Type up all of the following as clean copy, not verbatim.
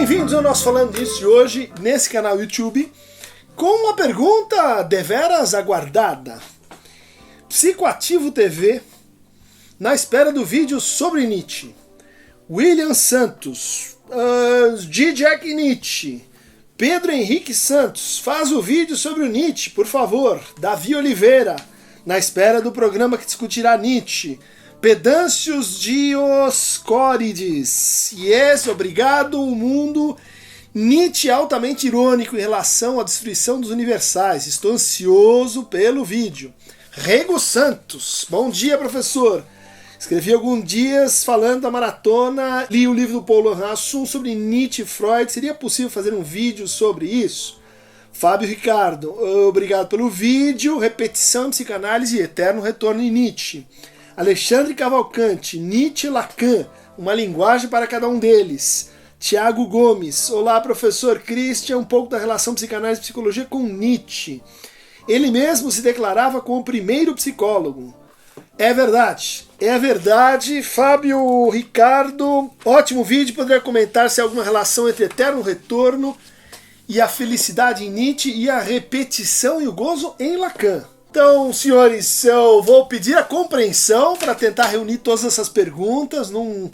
Bem-vindos ao nosso Falando Disso de hoje, nesse canal YouTube, com uma pergunta deveras aguardada. Psicoativo TV, na espera do vídeo sobre Nietzsche. William Santos, Jack Nietzsche, Pedro Henrique Santos, faz o vídeo sobre o Nietzsche, por favor. Davi Oliveira, na espera do programa que discutirá Nietzsche. Pedâncios Dioscórides, yes, obrigado, o mundo. Nietzsche altamente irônico em relação à destruição dos universais. Estou ansioso pelo vídeo. Rego Santos, bom dia, professor. Escrevi alguns dias falando da maratona, li o livro do Paulo Hassum sobre Nietzsche e Freud. Seria possível fazer um vídeo sobre isso? Fábio Ricardo, obrigado pelo vídeo. Repetição, psicanálise e eterno retorno em Nietzsche. Alexandre Cavalcante, Nietzsche e Lacan, uma linguagem para cada um deles. Tiago Gomes, olá professor Christian, um pouco da relação psicanálise e psicologia com Nietzsche. Ele mesmo se declarava como o primeiro psicólogo. É verdade, Fábio Ricardo, ótimo vídeo, poderia comentar se há alguma relação entre eterno retorno e a felicidade em Nietzsche e a repetição e o gozo em Lacan. Então, senhores, eu vou pedir a compreensão para tentar reunir todas essas perguntas num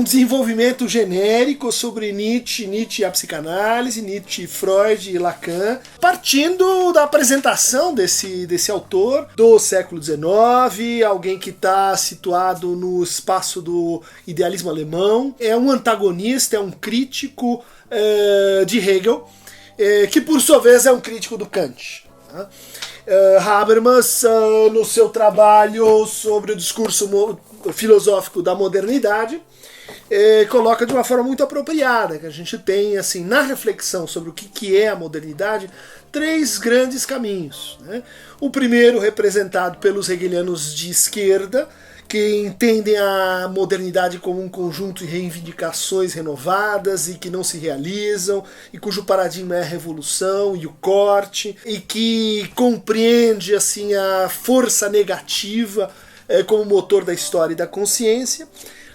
desenvolvimento genérico sobre Nietzsche e a psicanálise, Nietzsche, Freud e Lacan, partindo da apresentação desse autor do século XIX, alguém que está situado no espaço do idealismo alemão, é um antagonista, é um crítico de Hegel, que por sua vez é um crítico do Kant. Tá? Habermas, no seu trabalho sobre o discurso filosófico da modernidade, coloca de uma forma muito apropriada, que a gente tem, assim, na reflexão sobre o que é a modernidade, três grandes caminhos, né? O primeiro representado pelos hegelianos de esquerda, que entendem a modernidade como um conjunto de reivindicações renovadas e que não se realizam, e cujo paradigma é a revolução e o corte, e que compreende, assim, a força negativa como motor da história e da consciência.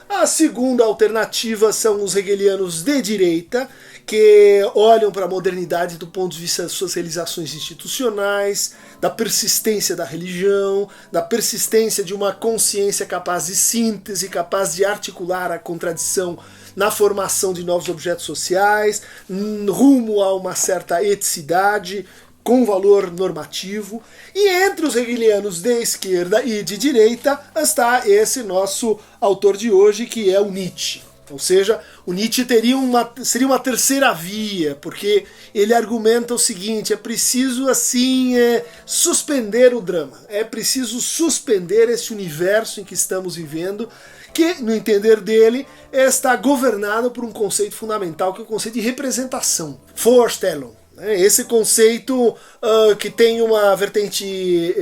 A segunda alternativa são os hegelianos de direita, que olham para a modernidade do ponto de vista das suas realizações institucionais, da persistência da religião, da persistência de uma consciência capaz de síntese, capaz de articular a contradição na formação de novos objetos sociais, rumo a uma certa eticidade, com valor normativo. E entre os hegelianos de esquerda e de direita está esse nosso autor de hoje, que é o Nietzsche. Ou seja, o Nietzsche seria uma terceira via, porque ele argumenta o seguinte: é preciso, assim, suspender o drama, é preciso suspender esse universo em que estamos vivendo, que, no entender dele, está governado por um conceito fundamental, que é o conceito de representação, Vorstellung. Esse conceito que tem uma vertente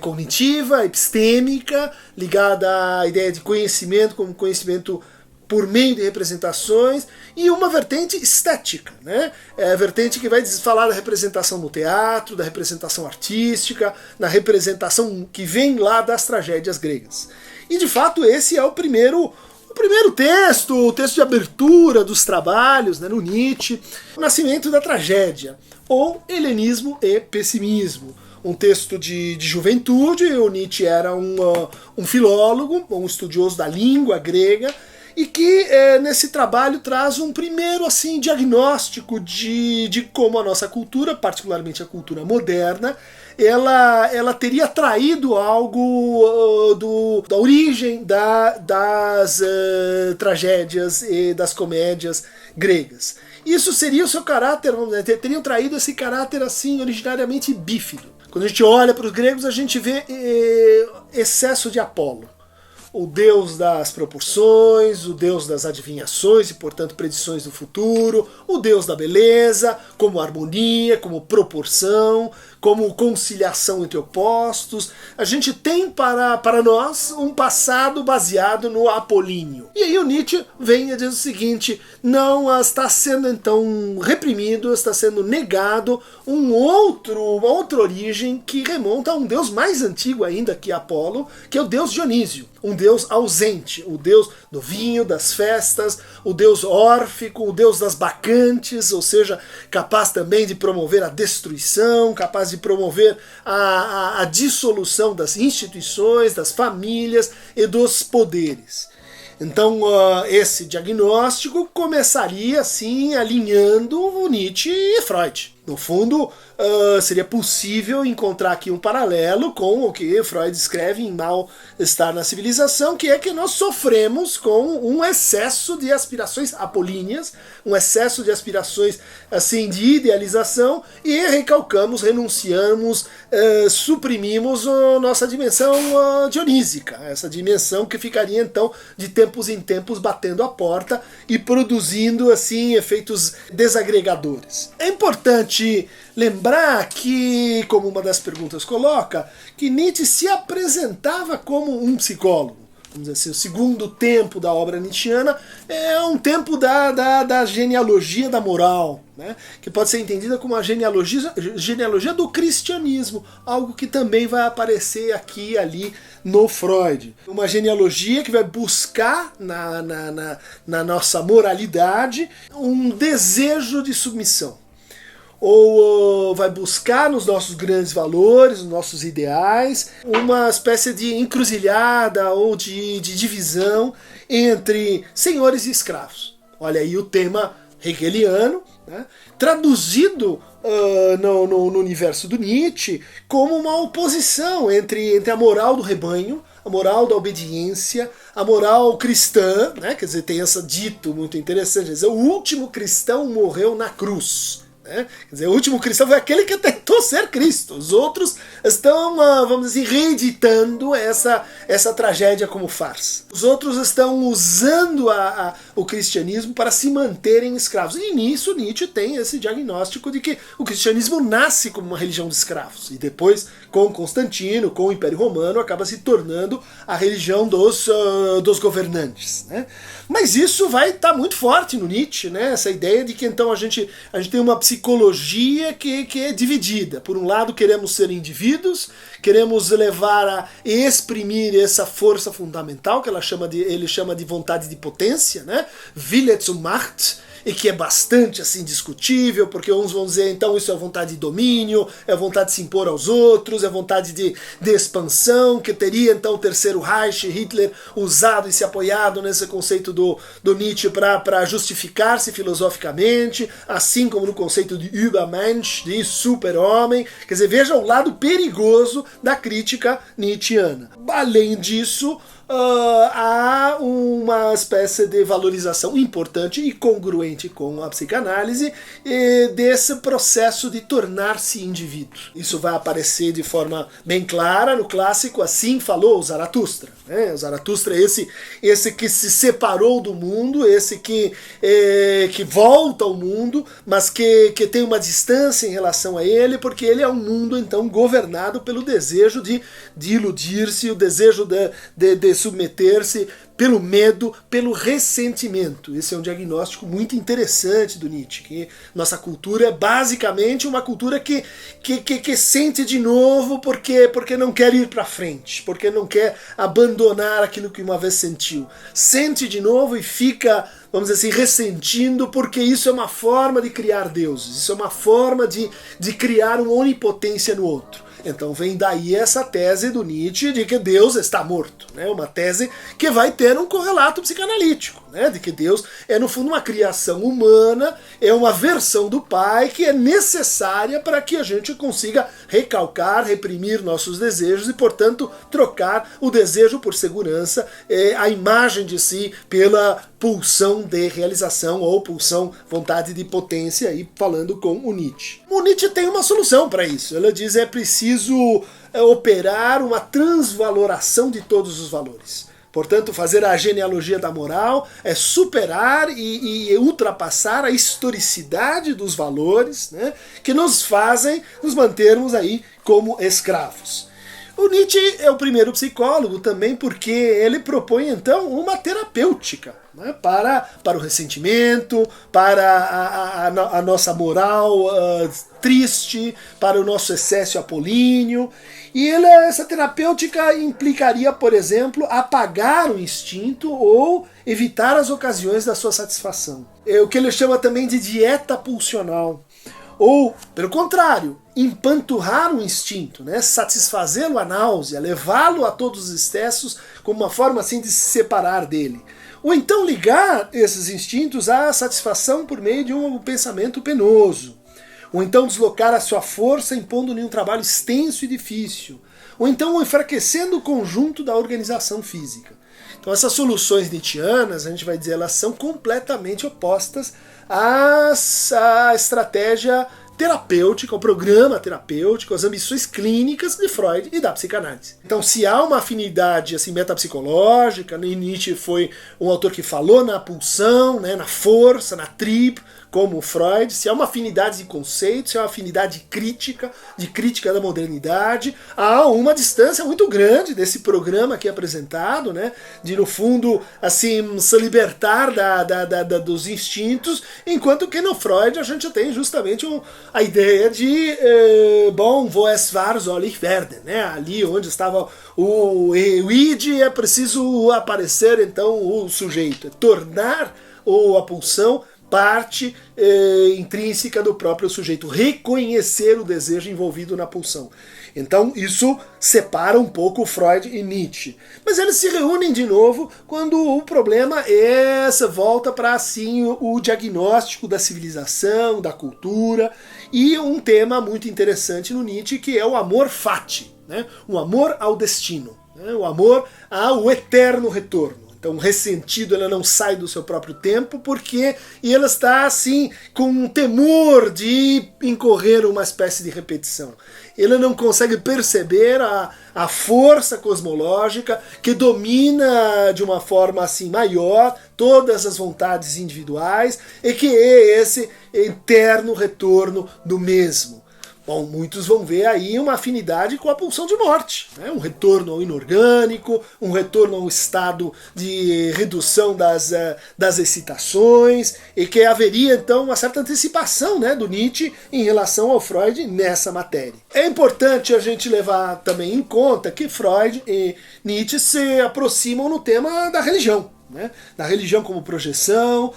cognitiva, epistêmica, ligada à ideia de conhecimento como conhecimento por meio de representações, e uma vertente estética, né? É a vertente que vai falar da representação no teatro, da representação artística, na representação que vem lá das tragédias gregas. E de fato esse é o primeiro texto, o texto de abertura dos trabalhos, né, no Nietzsche, o nascimento da tragédia, ou helenismo e pessimismo. Um texto de juventude. O Nietzsche era um filólogo, um estudioso da língua grega, e que nesse trabalho traz um primeiro, assim, diagnóstico de como a nossa cultura, particularmente a cultura moderna, ela teria traído algo da origem das tragédias e das comédias gregas. Isso seria o seu caráter, teriam traído esse caráter, assim, originariamente bífido. Quando a gente olha para os gregos, a gente vê excesso de Apolo, o deus das proporções, o deus das adivinhações e, portanto, predições do futuro, o deus da beleza, como harmonia, como proporção, como conciliação entre opostos. A gente tem para nós um passado baseado no apolíneo. E aí o Nietzsche vem e diz o seguinte: não, está sendo então reprimido, está sendo negado uma outra origem que remonta a um deus mais antigo ainda que Apolo, que é o deus Dionísio, um deus ausente, o deus do vinho, das festas, o deus órfico, o deus das bacantes, ou seja, capaz também de promover a destruição, capaz de promover a dissolução das instituições, das famílias e dos poderes. Então, esse diagnóstico começaria, assim, alinhando o Nietzsche e Freud. No fundo, seria possível encontrar aqui um paralelo com o que Freud escreve em Mal-Estar na Civilização, que é que nós sofremos com um excesso de aspirações apolíneas, um excesso de aspirações assim, de idealização, e recalcamos, renunciamos, suprimimos a nossa dimensão dionísica, essa dimensão que ficaria então de tempos em tempos batendo a porta e produzindo assim efeitos desagregadores. É importante lembrar que, como uma das perguntas coloca, que Nietzsche se apresentava como um psicólogo. Vamos dizer assim, o segundo tempo da obra nietzschiana é um tempo da genealogia da moral, né? Que pode ser entendida como a genealogia do cristianismo, algo que também vai aparecer aqui e ali no Freud. Uma genealogia que vai buscar na nossa moralidade um desejo de submissão. Ou vai buscar nos nossos grandes valores, nos nossos ideais, uma espécie de encruzilhada ou de divisão entre senhores e escravos. Olha aí o tema hegeliano, né, traduzido no universo do Nietzsche como uma oposição entre a moral do rebanho, a moral da obediência, a moral cristã, né, quer dizer, tem esse dito muito interessante, quer dizer, o último cristão morreu na cruz. Quer dizer, o último cristão foi aquele que tentou ser Cristo. Os outros estão, vamos dizer, reeditando essa tragédia como farsa. Os outros estão usando o cristianismo para se manterem escravos. E nisso Nietzsche tem esse diagnóstico de que o cristianismo nasce como uma religião de escravos. E depois, com Constantino, com o Império Romano, acaba se tornando a religião dos governantes, né? Mas isso vai estar muito forte no Nietzsche, né? Essa ideia de que então a gente tem uma psicologia que é dividida. Por um lado, queremos ser indivíduos, queremos levar a exprimir essa força fundamental que ele chama de vontade de potência, né? Wille zur Macht, e que é bastante assim discutível, porque uns vão dizer então isso é vontade de domínio, é vontade de se impor aos outros, é vontade de expansão, que teria então o Terceiro Reich, Hitler, usado e se apoiado nesse conceito do Nietzsche para justificar-se filosoficamente, assim como no conceito de Übermensch, de super-homem. Quer dizer, veja o lado perigoso da crítica nietzschiana. Além disso, há uma espécie de valorização importante e congruente com a psicanálise desse processo de tornar-se indivíduo. Isso vai aparecer de forma bem clara no clássico Assim Falou o Zaratustra. O Zaratustra é esse que se separou do mundo, esse que volta ao mundo, mas que tem uma distância em relação a ele, porque ele é um mundo então governado pelo desejo de iludir-se, o desejo de submeter-se, pelo medo, pelo ressentimento. Esse é um diagnóstico muito interessante do Nietzsche, que nossa cultura é basicamente uma cultura que sente de novo porque não quer ir para frente, porque não quer abandonar aquilo que uma vez sentiu. Sente de novo e fica, vamos dizer assim, ressentindo, porque isso é uma forma de criar deuses, isso é uma forma de criar uma onipotência no outro. Então vem daí essa tese do Nietzsche de que Deus está morto, né? Uma tese que vai ter um correlato psicanalítico, né? De que Deus é no fundo uma criação humana, é uma versão do Pai que é necessária para que a gente consiga recalcar, reprimir nossos desejos e, portanto, trocar o desejo por segurança, a imagem de si pela pulsão de realização ou pulsão, vontade de potência, aí falando com o Nietzsche. O Nietzsche tem uma solução para isso. Ela diz é preciso operar uma transvaloração de todos os valores. Portanto, fazer a genealogia da moral é superar e ultrapassar a historicidade dos valores, né, que nos fazem nos mantermos aí como escravos. O Nietzsche é o primeiro psicólogo também porque ele propõe então uma terapêutica, né, para o ressentimento, para a nossa moral triste, para o nosso excesso apolíneo. E essa terapêutica implicaria, por exemplo, apagar o instinto ou evitar as ocasiões da sua satisfação. É o que ele chama também de dieta pulsional. Ou, pelo contrário, empanturrar o instinto, né? Satisfazê-lo à náusea, levá-lo a todos os excessos como uma forma assim de se separar dele. Ou então ligar esses instintos à satisfação por meio de um pensamento penoso. Ou então deslocar a sua força impondo-lhe um trabalho extenso e difícil. Ou então enfraquecendo o conjunto da organização física. Então essas soluções nietzschianas, a gente vai dizer, elas são completamente opostas à estratégia terapêutica, ao programa terapêutico, às ambições clínicas de Freud e da psicanálise. Então, se há uma afinidade assim, metapsicológica, Nietzsche foi um autor que falou na pulsão, né, na força, na tribo, como Freud, se há uma afinidade de conceitos, se há uma afinidade de crítica da modernidade, há uma distância muito grande desse programa aqui apresentado, né, de no fundo assim se libertar dos instintos, enquanto que no Freud a gente tem justamente a ideia de wo es war, soll ich werden, né, ali onde estava o id, é preciso aparecer então o sujeito, tornar a pulsão parte intrínseca do próprio sujeito, reconhecer o desejo envolvido na pulsão. Então isso separa um pouco Freud e Nietzsche. Mas eles se reúnem de novo quando o problema é essa volta para assim o diagnóstico da civilização, da cultura, e um tema muito interessante no Nietzsche que é o amor fati, né? O amor ao destino, né? O amor ao eterno retorno. Então, ressentido, ela não sai do seu próprio tempo, porque ela está, assim, com um temor de incorrer uma espécie de repetição. Ela não consegue perceber a força cosmológica que domina de uma forma, assim, maior todas as vontades individuais e que é esse eterno retorno do mesmo. Bom, muitos vão ver aí uma afinidade com a pulsão de morte, né? Um retorno ao inorgânico, um retorno ao estado de redução das excitações, e que haveria então uma certa antecipação, né, do Nietzsche em relação ao Freud nessa matéria. É importante a gente levar também em conta que Freud e Nietzsche se aproximam no tema da religião. Né? Da religião como projeção,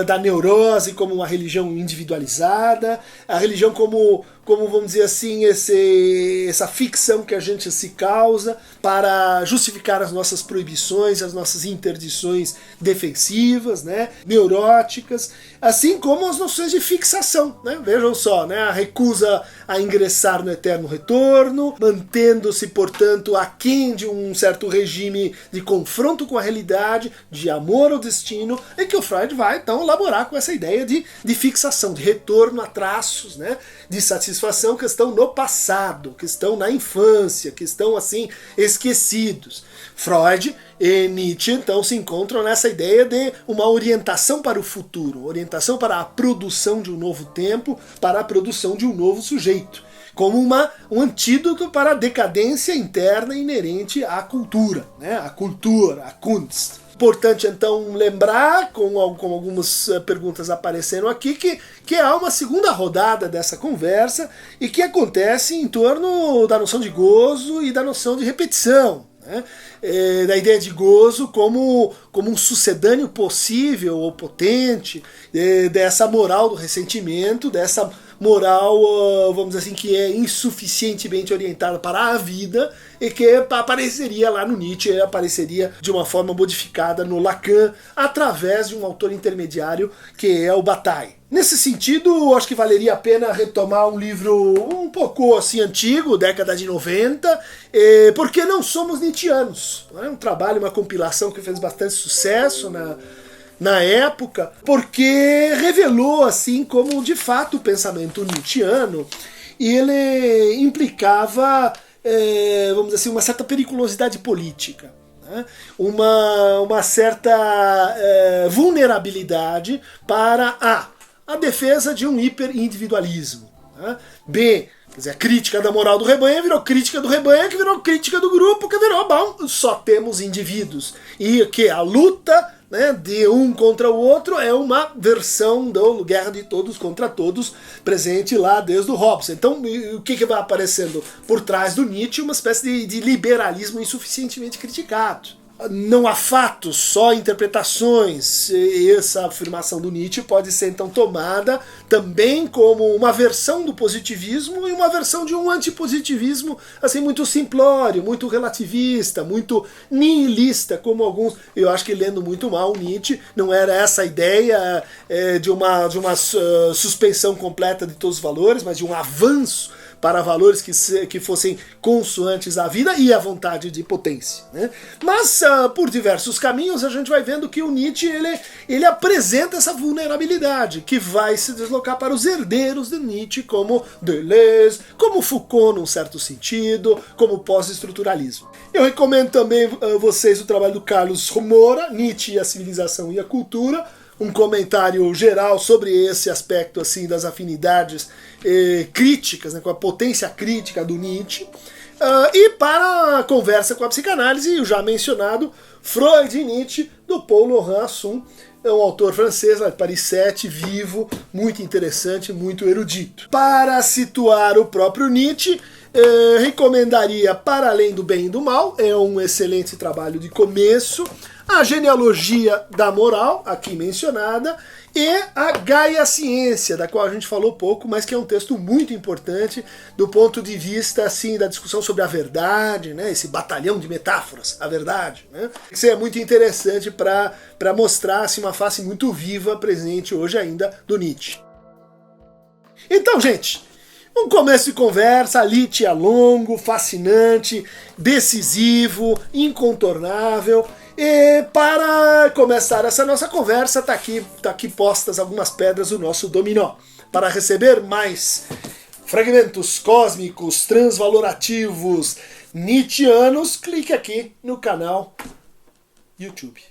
da neurose como uma religião individualizada, a religião como vamos dizer assim, essa ficção que a gente se causa para justificar as nossas proibições, as nossas interdições defensivas, né? Neuróticas, assim como as noções de fixação. Né? Vejam só, né? A recusa a ingressar no eterno retorno, mantendo-se, portanto, aquém de um certo regime de confronto com a realidade, de amor ao destino, e que o Freud vai então elaborar com essa ideia de fixação, de retorno a traços, né, de satisfação que estão no passado, que estão na infância, que estão assim esquecidos. Freud e Nietzsche então se encontram nessa ideia de uma orientação para o futuro, orientação para a produção de um novo tempo, para a produção de um novo sujeito, como um antídoto para a decadência interna inerente à cultura, né, a cultura, a Kunst. Importante, então, lembrar, como algumas perguntas apareceram aqui, que há uma segunda rodada dessa conversa e que acontece em torno da noção de gozo e da noção de repetição. Né? Da ideia de gozo como um sucedâneo possível ou potente dessa moral do ressentimento, dessa moral, vamos dizer assim, que é insuficientemente orientada para a vida e que apareceria lá no Nietzsche, apareceria de uma forma modificada no Lacan, através de um autor intermediário que é o Bataille. Nesse sentido, acho que valeria a pena retomar um livro um pouco assim antigo, década de 90, porque não somos nietzschianos. É um trabalho, uma compilação que fez bastante sucesso na época, porque revelou assim como de fato o pensamento nietzschiano, e ele implicava, vamos dizer assim, uma certa periculosidade política. né? Uma certa vulnerabilidade para a defesa de um hiperindividualismo. Né? B, quer dizer, a crítica da moral do rebanho virou crítica do rebanho, que virou crítica do grupo, que virou, bom, só temos indivíduos. E que a luta, né, de um contra o outro é uma versão da Guerra de Todos contra Todos, presente lá desde o Hobbes. Então, o que vai aparecendo por trás do Nietzsche? Uma espécie de liberalismo insuficientemente criticado. Não há fatos, só interpretações. E essa afirmação do Nietzsche pode ser então tomada também como uma versão do positivismo e uma versão de um antipositivismo assim, muito simplório, muito relativista, muito nihilista, como alguns. Eu acho que lendo muito mal o Nietzsche, não era essa a ideia de uma suspensão completa de todos os valores, mas de um avanço para valores que fossem consoantes à vida e à vontade de potência. Né? Mas, por diversos caminhos, a gente vai vendo que o Nietzsche ele apresenta essa vulnerabilidade, que vai se deslocar para os herdeiros de Nietzsche, como Deleuze, como Foucault, num certo sentido, como pós-estruturalismo. Eu recomendo também a vocês o trabalho do Carlos Moura, Nietzsche e a Civilização e a Cultura, um comentário geral sobre esse aspecto assim das afinidades críticas, né, com a potência crítica do Nietzsche, e para a conversa com a psicanálise, o já mencionado Freud e Nietzsche, do Paul Laurent Assun, é um autor francês, de Paris 7, vivo, muito interessante, muito erudito. Para situar o próprio Nietzsche, recomendaria Para Além do Bem e do Mal, é um excelente trabalho de começo, a Genealogia da Moral, aqui mencionada, e a Gaia Ciência, da qual a gente falou pouco, mas que é um texto muito importante do ponto de vista assim, da discussão sobre a verdade, né? Esse batalhão de metáforas, a verdade. Né? Isso é muito interessante para mostrar assim, uma face muito viva, presente hoje ainda, do Nietzsche. Então, gente, um começo de conversa, Nietzsche longo, fascinante, decisivo, incontornável. E para começar essa nossa conversa, tá aqui postas algumas pedras do nosso dominó. Para receber mais fragmentos cósmicos, transvalorativos, nietzschianos, clique aqui no canal YouTube.